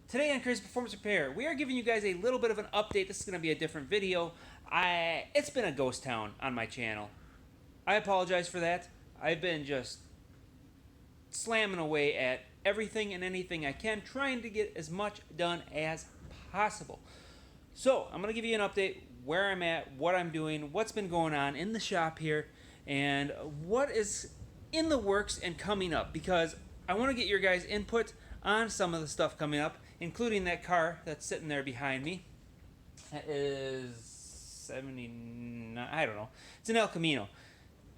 Today on Crazy Performance Repair, we are giving you guys a little bit of an update. This is going to be a different video. It's been a ghost town on my channel. I apologize for that. I've been just slamming away at everything and anything I can, trying to get as much done as possible. So, I'm going to give you an update where I'm at, what I'm doing, what's been going on in the shop here, and what is in the works and coming up, because I want to get your guys' input on some of the stuff coming up, including that car that's sitting there behind me. That is 79, I don't know. It's an El Camino.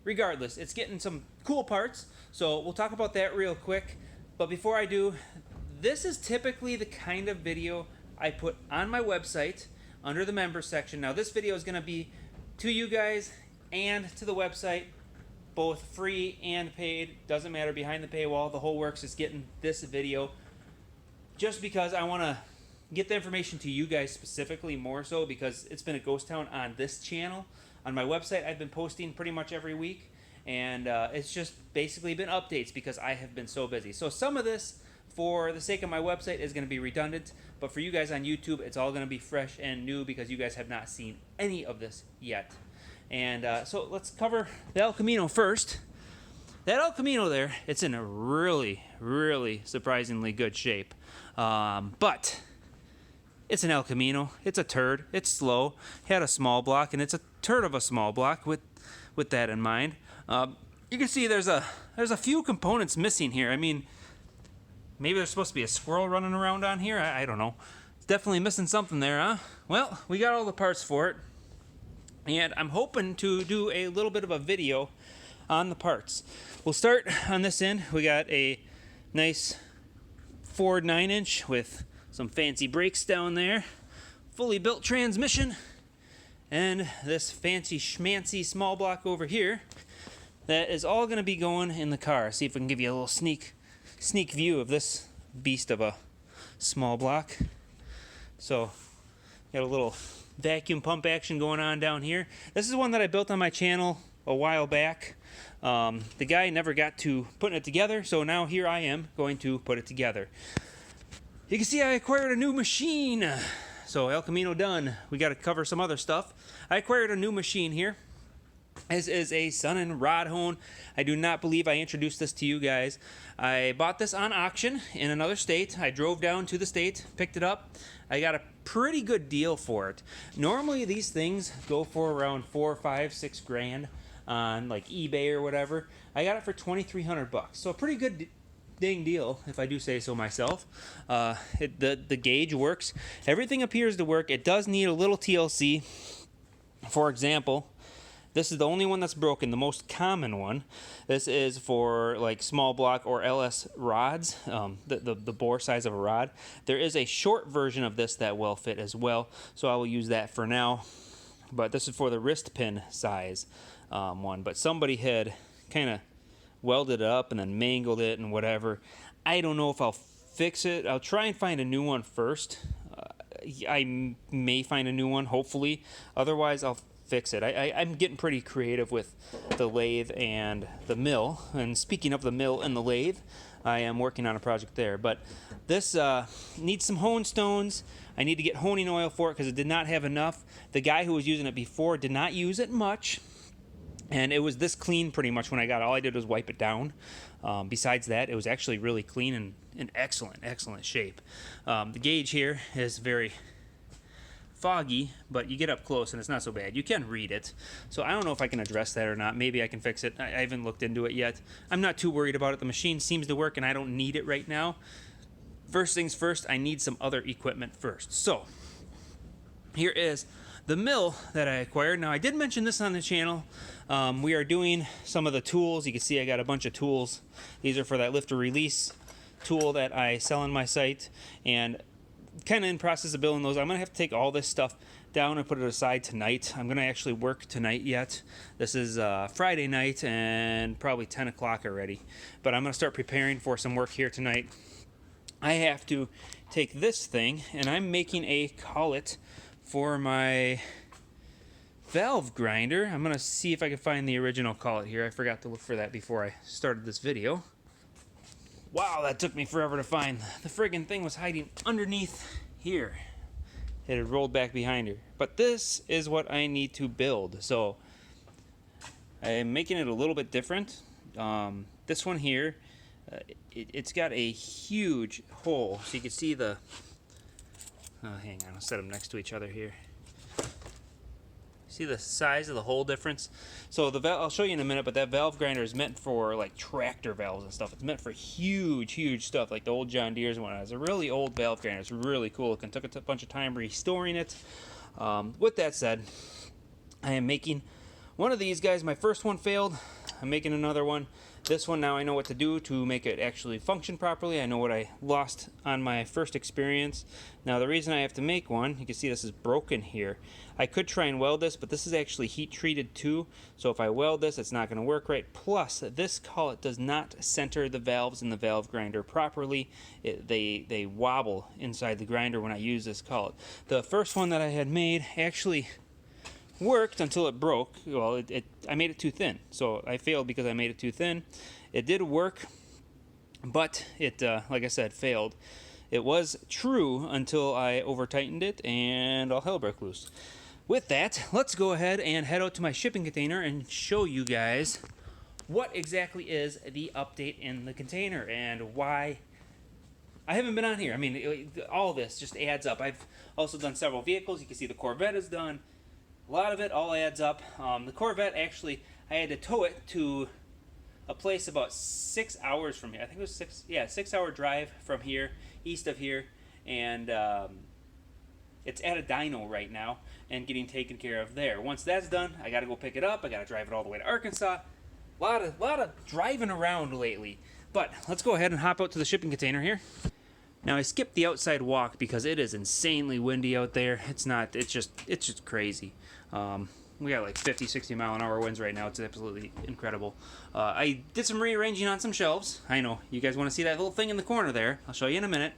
Regardless, it's getting some cool parts, so we'll talk about that real quick. But before I do, this is typically the kind of video I put on my website under the members section. Now, this video is going to be to you guys and to the website, both free and paid. Doesn't matter, behind the paywall, the whole works is getting this video, just because I want to get the information to you guys specifically, more so because it's been a ghost town on this channel. On my website, I've been posting pretty much every week, and it's just basically been updates because I have been so busy. So some of this, for the sake of my website, is going to be redundant, but for you guys on YouTube, it's all going to be fresh and new because you guys have not seen any of this yet. And so let's cover the El Camino first. That El Camino there, it's in a really, really surprisingly good shape. But it's an El Camino. It's a turd. It's slow. Had a small block, and it's a turd of a small block with that in mind. You can see there's a few components missing here. I mean, maybe there's supposed to be a squirrel running around on here. I don't know. It's definitely missing something there, huh? Well, we got all the parts for it, and I'm hoping to do a little bit of a video on the parts. We'll start on this end. We got a nice Ford 9-inch with some fancy brakes down there, fully built transmission, and this fancy schmancy small block over here that is all going to be going in the car. See if we can give you a little sneak view of this beast of a small block. So, got a little vacuum pump action going on down here. This is one that I built on my channel a while back. The guy never got to putting it together, so now here I am going to put it together. You can see I acquired a new machine. So El Camino done. We got to cover some other stuff. I acquired a new machine here. This is a Sun & Rod hone. I do not believe I introduced this to you guys. I bought this on auction in another state. I drove down to the state, picked it up. I got a pretty good deal for it. Normally these things go for around $4, $5, $6 grand on like eBay or whatever. I got it for $2,300, so a pretty good dang deal, if I do say so myself. The gauge works. Everything appears to work. It does need a little TLC. For example, this is the only one that's broken, the most common one. This is for like small block or LS rods, the bore size of a rod. There is a short version of this that will fit as well, so I will use that for now. But this is for the wrist pin size one. But somebody had kind of welded it up and then mangled it and whatever. I don't know if I'll fix it. I'll try and find a new one first. I may find a new one, hopefully. Otherwise, I'll fix it. I'm getting pretty creative with the lathe and the mill. And speaking of the mill and the lathe, I am working on a project there. But this needs some hone stones. I need to get honing oil for it because it did not have enough. The guy who was using it before did not use it much. And it was this clean pretty much when I got it. All I did was wipe it down. Besides that, it was actually really clean and in excellent shape. The gauge here is very foggy, but you get up close and it's not so bad. You can read it. So I don't know if I can address that or not. Maybe I can fix it. I haven't looked into it yet. I'm not too worried about it. The machine seems to work and I don't need it right now. First things first, I need some other equipment first. So here is the mill that I acquired. Now, I did mention this on the channel. We are doing some of the tools. You can see I got a bunch of tools. These are for that lift or release tool that I sell on my site, and kind of in process of building those. I'm going to have to take all this stuff down and put it aside tonight. I'm going to actually work tonight yet. This is Friday night and probably 10 o'clock already, but I'm going to start preparing for some work here tonight. I have to take this thing, and I'm making a collet for my valve grinder. I'm going to see if I can find the original collet here. I forgot to look for that before I started this video. Wow, that took me forever to find. The friggin' thing was hiding underneath here. It had rolled back behind her. But this is what I need to build. So I'm making it a little bit different. This one here, it's got a huge hole. So you can see the... Oh, hang on, I'll set them next to each other here. See the size of the hole difference? So the valve, I'll show you in a minute, but that valve grinder is meant for like tractor valves and stuff. It's meant for huge stuff, like the old John Deere's one. It's a really old valve grinder. It's really cool. It took a bunch of time restoring it. With that said, I am making one of these guys. My first one failed. I'm making another one. This one now I know what to do to make it actually function properly. I know what I lost on my first experience. Now the reason I have to make one, you can see this is broken here. I could try and weld this, but this is actually heat treated too. So if I weld this, it's not going to work right. Plus, this collet does not center the valves in the valve grinder properly. They wobble inside the grinder when I use this collet. The first one that I had made actually worked until it broke. Well, I made it too thin, so I failed because I made it too thin. It did work, but it, like I said, failed. It was true until I over-tightened it, and all hell broke loose. With that, let's go ahead and head out to my shipping container and show you guys what exactly is the update in the container and why I haven't been on here. I mean, all this just adds up. I've also done several vehicles. You can see the Corvette is done. A lot of it all adds up. The Corvette, actually, I had to tow it to a place about 6 hours from here. I think it was 6-hour drive from here, east of here, and it's at a dyno right now and getting taken care of there. Once that's done, I got to go pick it up. I got to drive it all the way to Arkansas. A lot of driving around lately. But let's go ahead and hop out to the shipping container here. Now I skipped the outside walk because it is insanely windy out there. It's just crazy. We got like 50, 60 mile an hour winds right now. It's absolutely incredible. I did some rearranging on some shelves. I know you guys want to see that little thing in the corner there. I'll show you in a minute.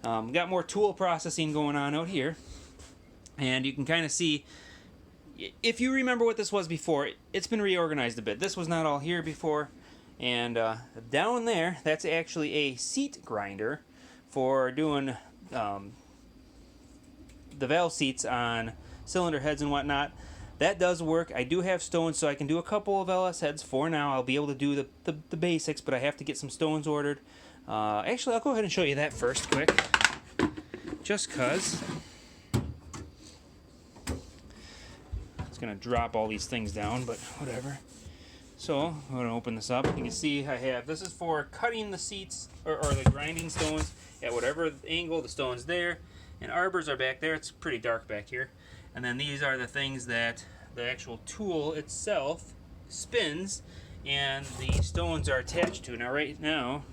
Got more tool processing going on out here. And you can kind of see, if you remember what this was before, it's been reorganized a bit. This was not all here before. And down there, that's actually a seat grinder for doing the valve seats on cylinder heads and whatnot. That does work. I do have stones, so I can do a couple of LS heads for now. I'll be able to do the basics, but I have to get some stones ordered. Actually, I'll go ahead and show you that first quick, just because it's going to drop all these things down, but whatever. So I'm going to open this up. You can see I have, this is for cutting the seats, or the grinding stones at whatever angle. The stone's there, and arbors are back there. It's pretty dark back here. And then these are the things that the actual tool itself spins and the stones are attached to. Now right now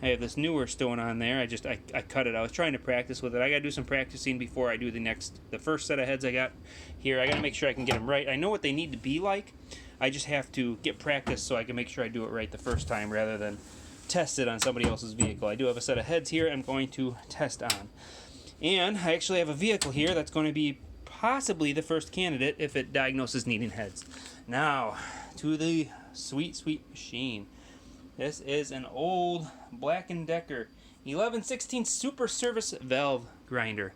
I have this newer stone on there. I cut it. I was trying to practice with it. I got to do some practicing before I do the first set of heads I got here. I got to make sure I can get them right. I know what they need to be like. I just have to get practice so I can make sure I do it right the first time rather than test it on somebody else's vehicle. I do have a set of heads here I'm going to test on. And I actually have a vehicle here that's going to be possibly the first candidate if it diagnoses needing heads. Now, to the sweet machine. This is an old Black & Decker 11/16 Super Service Valve Grinder.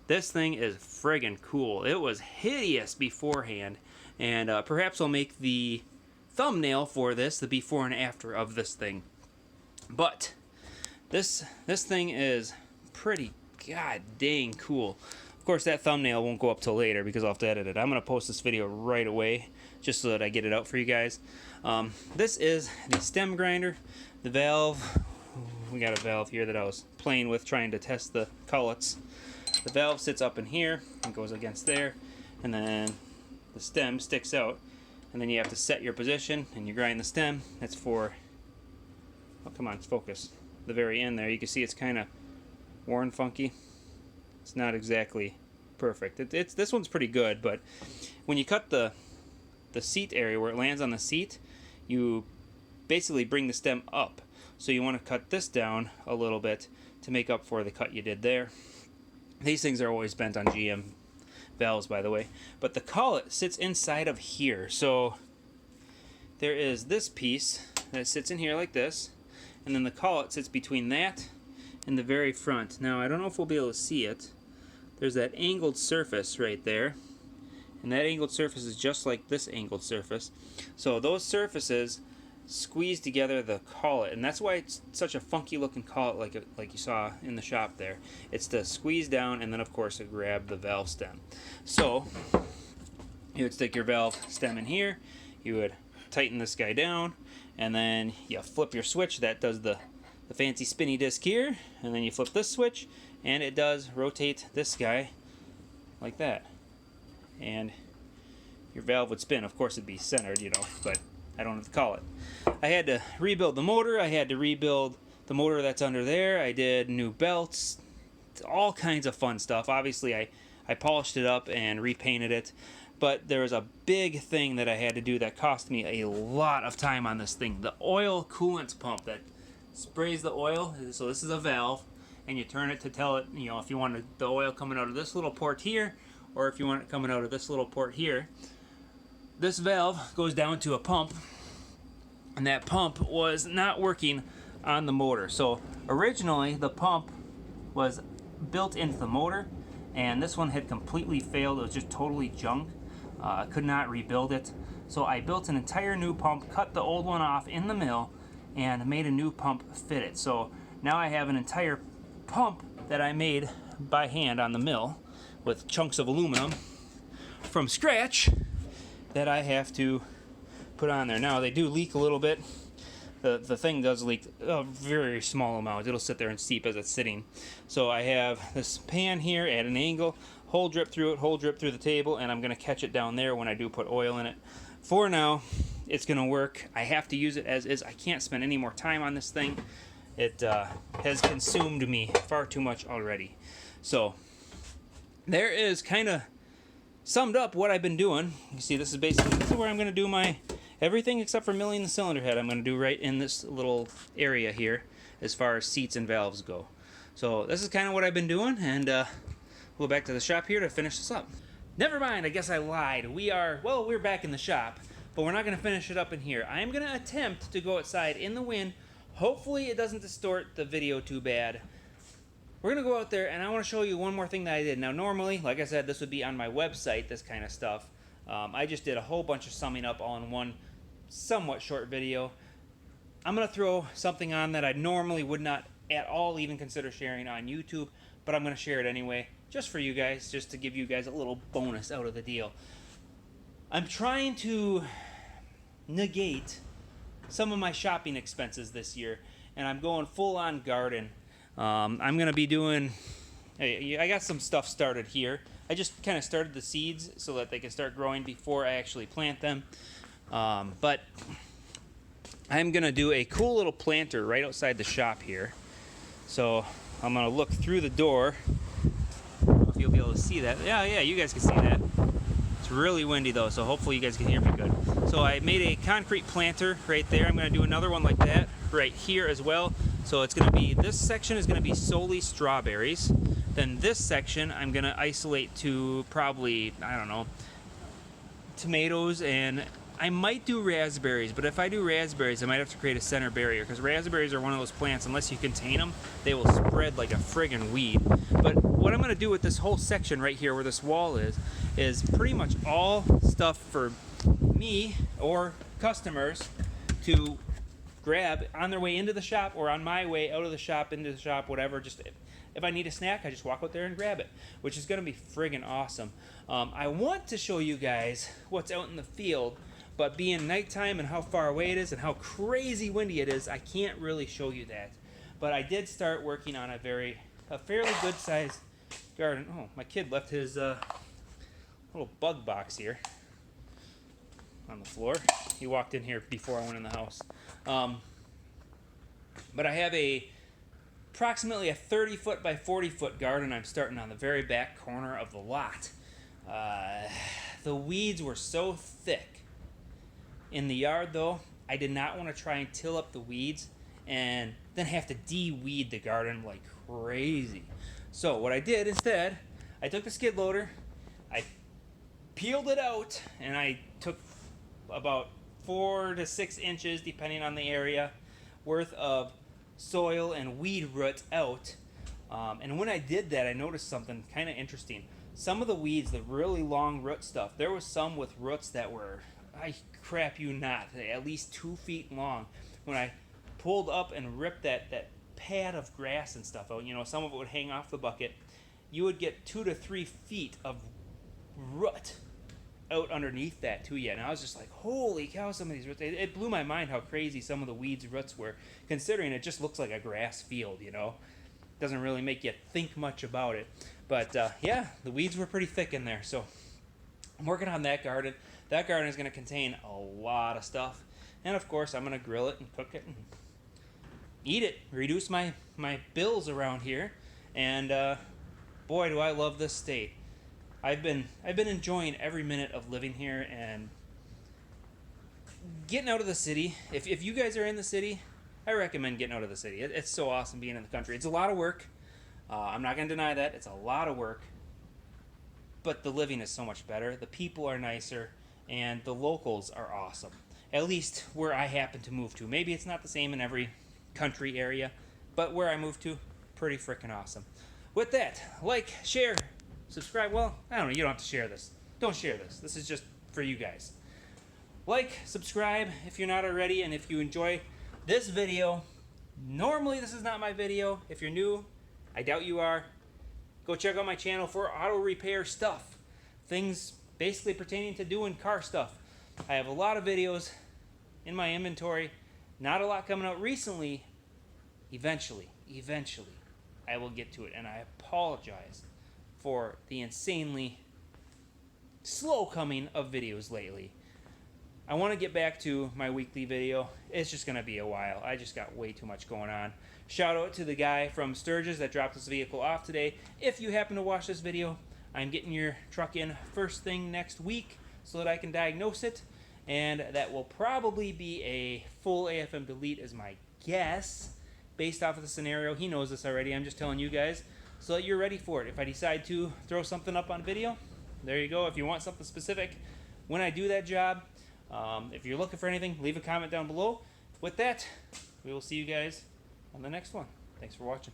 This thing is friggin' cool. It was hideous beforehand, and perhaps I'll make the thumbnail for this, the before and after of this thing. But this thing is pretty god dang cool. Of course, that thumbnail won't go up till later because I'll have to edit it. I'm going to post this video right away just so that I get it out for you guys. This is the stem grinder. The valve, we got a valve here that I was playing with trying to test the collets. The valve sits up in here and goes against there, and then the stem sticks out, and then you have to set your position and you grind the stem. That's for, oh come on, it's focus. The very end there, you can see it's kind of worn funky. It's not exactly perfect. It's this one's pretty good, but when you cut the seat area where it lands on the seat, you basically bring the stem up. So you want to cut this down a little bit to make up for the cut you did there. These things are always bent on GM valves, by the way. But the collet sits inside of here. So there is this piece that sits in here like this, and then the collet sits between that and the very front. Now I don't know if we'll be able to see it. There's that angled surface right there, and that angled surface is just like this angled surface. So those surfaces squeeze together the collet, and that's why it's such a funky looking collet, like you saw in the shop there. It's to squeeze down and then of course to grab the valve stem. So you would stick your valve stem in here, you would tighten this guy down, and then you flip your switch. That does the fancy spinny disc here, and then you flip this switch and it does rotate this guy like that, and your valve would spin. Of course it'd be centered, you know, but I don't have to call it. I had to rebuild the motor. I had to rebuild the motor that's under there. I did new belts, all kinds of fun stuff. Obviously I polished it up and repainted it, but there was a big thing that I had to do that cost me a lot of time on this thing. The oil coolant pump that sprays the oil. So this is a valve, and you turn it to tell it, you know, if you want the oil coming out of this little port here, or if you want it coming out of this little port here. This valve goes down to a pump, and that pump was not working on the motor. So originally the pump was built into the motor, and this one had completely failed. It was just totally junk. I could not rebuild it. So I built an entire new pump, cut the old one off in the mill, and made a new pump fit it. So now I have an entire pump that I made by hand on the mill with chunks of aluminum from scratch that I have to put on there. Now they do leak a little bit. The thing does leak a very small amount. It'll sit there and seep as it's sitting. So I have this pan here at an angle, whole drip through it, whole drip through the table, and I'm going to catch it down there when I do put oil in it. For now, it's going to work. I have to use it as is. I can't spend any more time on this thing. It has consumed me far too much already. So there is kind of summed up what I've been doing. You see, this is where I'm going to do my everything except for milling the cylinder head. I'm going to do right in this little area here as far as seats and valves go. So this is kind of what I've been doing, and we'll go back to the shop here to finish this up. Never mind, I guess I lied. We're back in the shop, but we're not going to finish it up in here. I am going to attempt to go outside in the wind. Hopefully it doesn't distort the video too bad. We're going to go out there, and I want to show you one more thing that I did. Now, normally, like I said, this would be on my website, this kind of stuff. I just did a whole bunch of summing up all in one somewhat short video. I'm going to throw something on that I normally would not at all even consider sharing on YouTube, but I'm going to share it anyway, just for you guys, just to give you guys a little bonus out of the deal. I'm trying to negate some of my shopping expenses this year, and I'm going full-on garden. I'm going to be doing, I got some stuff started here. I just kind of started the seeds so that they can start growing before I actually plant them. But I'm going to do a cool little planter right outside the shop here. So I'm going to look through the door. I don't know if you'll be able to see that. Yeah, you guys can see that. It's really windy though, so hopefully you guys can hear me good. So I made a concrete planter right there. I'm going to do another one like that right here as well. So it's going to be, this section is going to be solely strawberries. Then this section I'm going to isolate to probably, I don't know, tomatoes, and I might do raspberries, but if I do raspberries I might have to create a center barrier, because raspberries are one of those plants, unless you contain them, they will spread like a friggin' weed. But what I'm going to do with this whole section right here where this wall is pretty much all stuff for me or customers to grab on their way into the shop or on my way out of the shop, into the shop, whatever. Just if I need a snack, I just walk out there and grab it, which is going to be friggin' awesome. I want to show you guys what's out in the field, but being nighttime and how far away it is and how crazy windy it is, I can't really show you that. But I did start working on a fairly good sized garden. Oh, my kid left his little bug box here on the floor. He walked in here before I went in the house. But I have approximately a 30-foot by 40-foot garden I'm starting on the very back corner of the lot. The weeds were so thick in the yard, though, I did not want to try and till up the weeds and then have to de-weed the garden like crazy. So what I did instead, I took the skid loader, I peeled it out, and I took about 4 to 6 inches, depending on the area, worth of soil and weed roots out. And when I did that, I noticed something kind of interesting. Some of the weeds, the really long root stuff, there was some with roots that were, I crap you not, at least 2 feet long. When I pulled up and ripped that pad of grass and stuff out, some of it would hang off the bucket, you would get 2 to 3 feet of root out underneath that to you. And I was just like, holy cow, some of these roots. It blew my mind how crazy some of the weeds roots were, considering it just looks like a grass field, Doesn't really make you think much about it. But yeah, the weeds were pretty thick in there. So I'm working on that garden. That garden is going to contain a lot of stuff. And of course, I'm going to grill it and cook it and eat it. Reduce my bills around here. And boy, do I love this state. I've been enjoying every minute of living here and getting out of the city. If you guys are in the city, I recommend getting out of the city. It's so awesome being in the country. It's a lot of work. I'm not going to deny that. It's a lot of work. But the living is so much better. The people are nicer. And the locals are awesome. At least where I happen to move to. Maybe it's not the same in every country area. But where I moved to, pretty freaking awesome. With that, like, share, subscribe. Well, I don't know. You don't have to share this. Don't share this. This is just for you guys. Like, subscribe if you're not already. And if you enjoy this video, normally this is not my video. If you're new, I doubt you are. Go check out my channel for auto repair stuff. Things basically pertaining to doing car stuff. I have a lot of videos in my inventory. Not a lot coming out recently. Eventually, I will get to it. And I apologize for the insanely slow coming of videos lately. I want to get back to my weekly video. It's just going to be a while. I just got way too much going on. Shout out to the guy from Sturgis that dropped this vehicle off today. If you happen to watch this video, I'm getting your truck in first thing next week so that I can diagnose it. And that will probably be a full AFM delete is my guess. Based off of the scenario. He knows this already. I'm just telling you guys so that you're ready for it. If I decide to throw something up on video, there you go. If you want something specific when I do that job, if you're looking for anything, leave a comment down below. With that, we will see you guys on the next one. Thanks for watching.